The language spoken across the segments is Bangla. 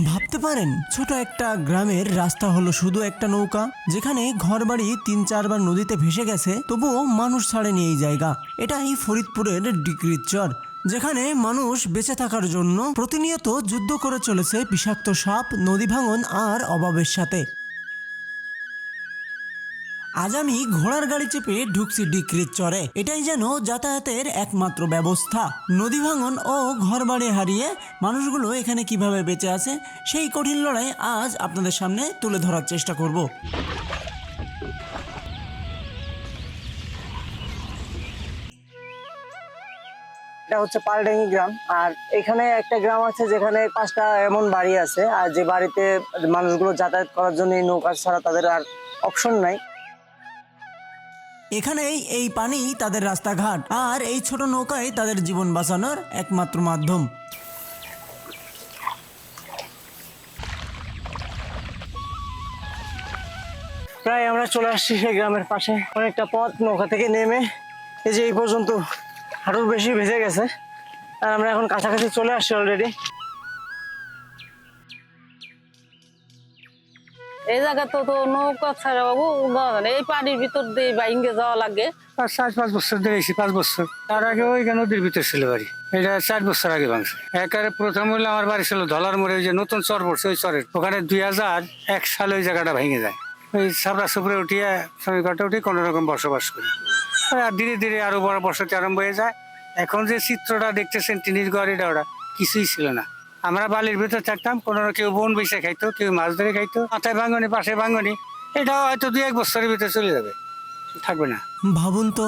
ভাবতে পারেন ছোট একটা গ্রামের রাস্তা হলো শুধু একটা নৌকা, যেখানে ঘরবাড়ি ৩-৪ বার নদীতে ভেসে গেছে, তবুও মানুষ ছাড়েনি এই জায়গা। এটাই ফরিদপুরের ডিক্রির চর, যেখানে মানুষ বেঁচে থাকার জন্য প্রতিনিয়ত যুদ্ধ করে চলেছে বিষাক্ত সাপ, নদী ভাঙন আর অভাবের সাথে। আজ আমি ঘোড়ার গাড়ি চেপে ঢুকছি ডিক্রির চরে। এটাই যেন যাতায়াতের একমাত্র ব্যবস্থা। নদী ভাঙন ও ঘরবাড়ি হারিয়ে মানুষগুলো এখানে কিভাবে বেঁচে আছে সেই কঠিন লড়াই আজ আপনাদের সামনে তুলে ধরার চেষ্টা করব। এটা হচ্ছে পালডাঙ্গি গ্রাম। আর এখানে একটা গ্রাম আছে যেখানে 5টা এমন বাড়ি আছে, আর যে বাড়িতে মানুষগুলো যাতায়াত করার জন্য এই নৌকা ছাড়া তাদের আর অপশন নাই। এখানেই এই পানি তাদের রাস্তাঘাট, আর এই ছোট নৌকায় তাদের জীবন বাঁচানোর একমাত্র মাধ্যম। প্রায় আমরা চলে আসছি সেই গ্রামের পাশে। অনেকটা পথ নৌকা থেকে নেমে এই যে এই পর্যন্ত হাঁটুর বেশি ভেসে গেছে, আর আমরা এখন কাছাকাছি চলে আসছি অলরেডি। এই জায়গা তো নৌকা ছাড়া বাবু এই পানির ভিতর দিয়ে বাইঙ্গে যাওয়া লাগে। 4-5 বছর ধরে এসেছি, 5 বছর। তার আগে ওই নদীর ভিতর ছিল বাড়ি। এটা 4 বছর আগে ভাঙছে। একেবারে প্রথম হলে আমার বাড়ি ছিল ধলার মোড়ে, ওই যে নতুন চর পড়ছে ওই চরের ওখানে 2001 সালে ওই জায়গাটা ভেঙে যায়। ওই সাবরা সুপরে উঠিয়ে শ্রমিকটা উঠে কোনো রকম বসবাস করি। আর ধীরে ধীরে আরো বড় বসতি আরম্ভ হয়ে যায়। এখন যে চিত্রটা দেখতেছেন টিনির ঘর, এটা ওটা কিছুই ছিল না। আমরা বালির ভিতর থাকতাম, কোনো কেউ বন বেসে খাইতো, কেউ মাছ ধরে খাইতো, মাথায় ভাঙনি পাশে ভাঙনি। এটাও হয়তো 2-1 বছরের ভিতরে চলে যাবে, থাকবে না। ভাবুন তো,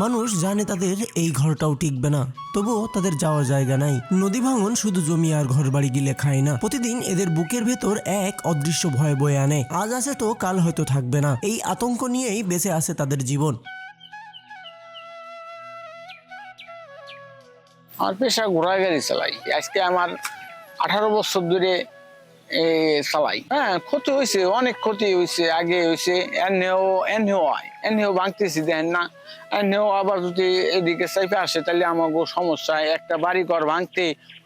মানুষ জানে তাদের এই ঘরটাও টিকবে না, তবুও তাদের যাওয়ার জায়গা নাই। নদী ভাঙন শুধু জমি আর ঘর বাড়ি গিলে খায় না, প্রতিদিন এদের বুকের ভেতর এক অদৃশ্য ভয় বয়ে আনে। আজ আছে তো কাল হয়তো থাকবে না, এই আতঙ্ক নিয়েই বেঁচে আছে তাদের জীবন। আমার পেশা ঘোড়া গাড়ি চালাই। আজকে আমার 18 বছর ধরে চালাই। হ্যাঁ, ক্ষতি হয়েছে, অনেক ক্ষতি হয়েছে। আগে হয়েছে এনেও ভাঙতেছি, দেখেন না। এনেও আবার যদি এদিকে চাইপে আসে তাহলে আমাকে সমস্যা। একটা বাড়ি ঘর ভাঙতে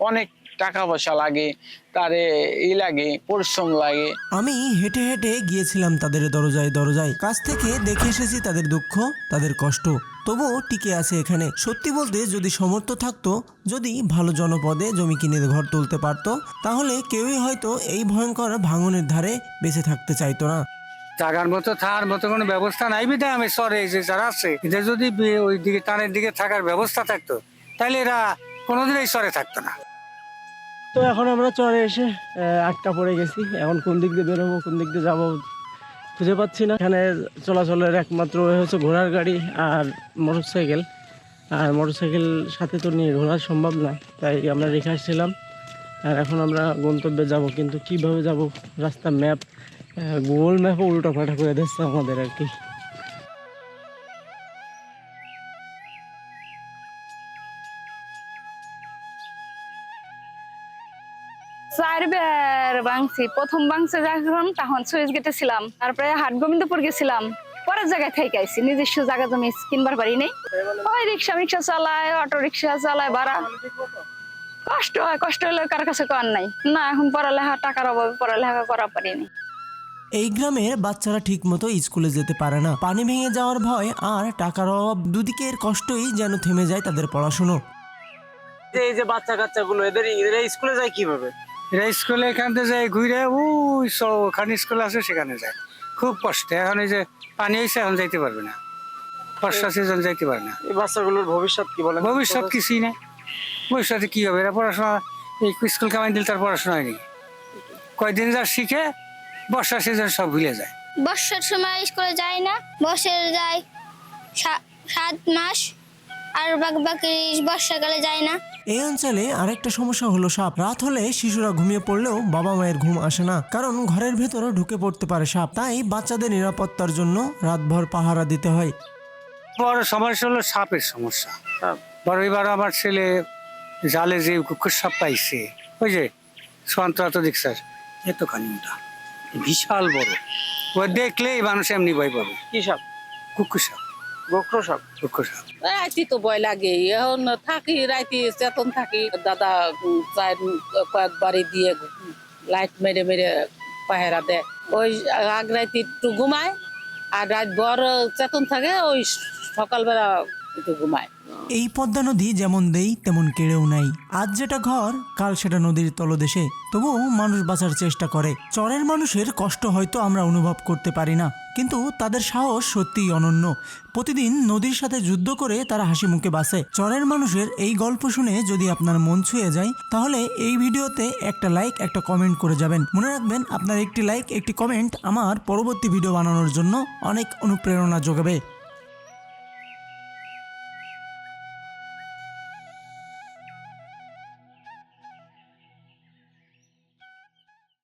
অনেক টাকা পয়সা লাগে, তারে লাগে, পরিশ্রম লাগে। আমি হেঁটে হেঁটে গিয়েছিলাম তাদের দরজায় দরজায়, কাছ থেকে দেখে এসেছি তাদের দুঃখ, তাদের কষ্ট, তবুও টিকে আছে এখানে। সত্যি বলতে, যদি সামর্থ্য থাকতো, যদি ভালো জনপদে জমি কিনে ঘর তুলতে পারতো, তাহলে কেউই হয়তো এই ভয়ঙ্কর ভাঙনের ধারে বেঁচে থাকতে চাইতো না। থাকার মতো থাকার মতো কোনো ব্যবস্থা নাই বিধায় আমি চরে যে যারা আছে, এদের যদি ওই দিকে টানের দিকে থাকার ব্যবস্থা থাকতো তাহলে এরা কোনোদিন এই চরে থাকতো না। তো এখন আমরা চরে এসে আটকা পড়ে গেছি। এখন কোন দিক দিয়ে বেরোবো, কোন দিক দিয়ে যাবো খুঁজে পাচ্ছি না। এখানে চলাচলের একমাত্র হচ্ছে ঘোড়ার গাড়ি আর মোটরসাইকেল। আর মোটরসাইকেল সাথে তো নিয়ে ঘোরা সম্ভব না, তাই আমরা রেখে আসছিলাম। আর এখন আমরা গন্তব্যে যাব, কিন্তু কিভাবে যাব, রাস্তা ম্যাপ, গুগল ম্যাপও উল্টোপাল্টা করে দিচ্ছে আমাদের আর কি। চারবার ভাঙছি। প্রথম ভাঙছে যখন, তখন সুইচ গেটে ছিলাম, তারপরে হাট গোবিন্দপুর গেছিলাম, পরের জায়গায় থেকে আইছি। নিজস্ব জায়গা জমি কিনবার পারি নেই। ওই রিক্সা চালায়, অটো রিক্সা চালায়, ভাড়া। কষ্ট হয়, কষ্ট হলে কার কাছে কর নাই না। এখন পড়ালেখা, টাকার অভাবে পড়ালেখা করা পারিনি। এই গ্রামের বাচ্চারা ঠিক মতো স্কুলে যেতে পারে না। পানি ভেঙে যাওয়ার ভয় আর টাকার অভাব, দুদিকের কষ্টই যেন থেমে যায় তাদের পড়াশুনো। এই যে বাচ্চা কাচ্চাগুলো, এরা স্কুলে যায় কিভাবে? এরা স্কুলে এখান থেকে যায় ঘুরে, ওই ওখানে স্কুল আছে সেখানে যায়। খুব কষ্ট। এখন এই যে পানি হয়েছে, এখন যাইতে পারবে না, বর্ষা সিজন যাইতে পারে না। এই বাচ্চাগুলোর ভবিষ্যৎ কি বলেন? ভবিষ্যৎ কিছুই নেই। ভবিষ্যতে কি হবে? এরা পড়াশোনা, এই স্কুল কামাই দিলে তার পড়াশোনা হয়নি। কয়দিন যা শিখে বর্ষা সিজন সব ভুলে যায়। বর্ষার সময় স্কুলে যায় না, বসে যায় 7 মাস, আর বাকি বর্ষাকালে যায় না। এই অঞ্চলে আরেকটা সমস্যা হলো সাপ। রাত হলে শিশুরা ঘুমিয়ে পড়লেও বাবা মায়ের ঘুম আসে না, কারণ ঘরের ভেতরে ঢুকে পড়তে পারে সাপ। তাই বাচ্চাদের নিরাপত্তার জন্য রাতভর পাহারা দিতে হয়। বড় সমস্যা হলো সাপের সমস্যা। বড় এবার আমার ছেলে জালে যে কুকুর সাপ পাইছে, ওই যে সন্তরা দেখছে, এতখানি বিশাল বড়, ও দেখলেই মানুষ এমনি ভয় পাবে। কি সাপ? কুকুর সাপ, গোখরো সাপ। কুকুর সাপ। রাইতি তো ভয় লাগে। এখন থাকি রাইতি চেতন থাকি। দাদা কয়েকবারই দিয়ে লাইট মেরে মেরে পাহেরা দেয়। ওই আগ রাতে একটু ঘুমায় আর রাত ভর চেতন থাকে, ওই সকালবেলা একটু ঘুমায়। এই পদ্মা নদী যেমন দেই তেমন কেড়েও নাই। আজ যেটা ঘর কাল সেটা নদীর তলদেশে, তবুও মানুষ বাঁচার চেষ্টা করে। চরের মানুষের কষ্ট হয়তো আমরা অনুভব করতে পারি না, কিন্তু তাদের সাহস সত্যিই অনন্য। প্রতিদিন নদীর সাথে যুদ্ধ করে তারা হাসি মুখে বাঁচে। চরের মানুষের এই গল্প শুনে যদি আপনার মন ছুঁয়ে যায়, তাহলে এই ভিডিওতে একটা লাইক একটা কমেন্ট করে যাবেন। মনে রাখবেন, আপনার একটি লাইক একটি কমেন্ট আমার পরবর্তী ভিডিও বানানোর জন্য অনেক অনুপ্রেরণা যোগাবে।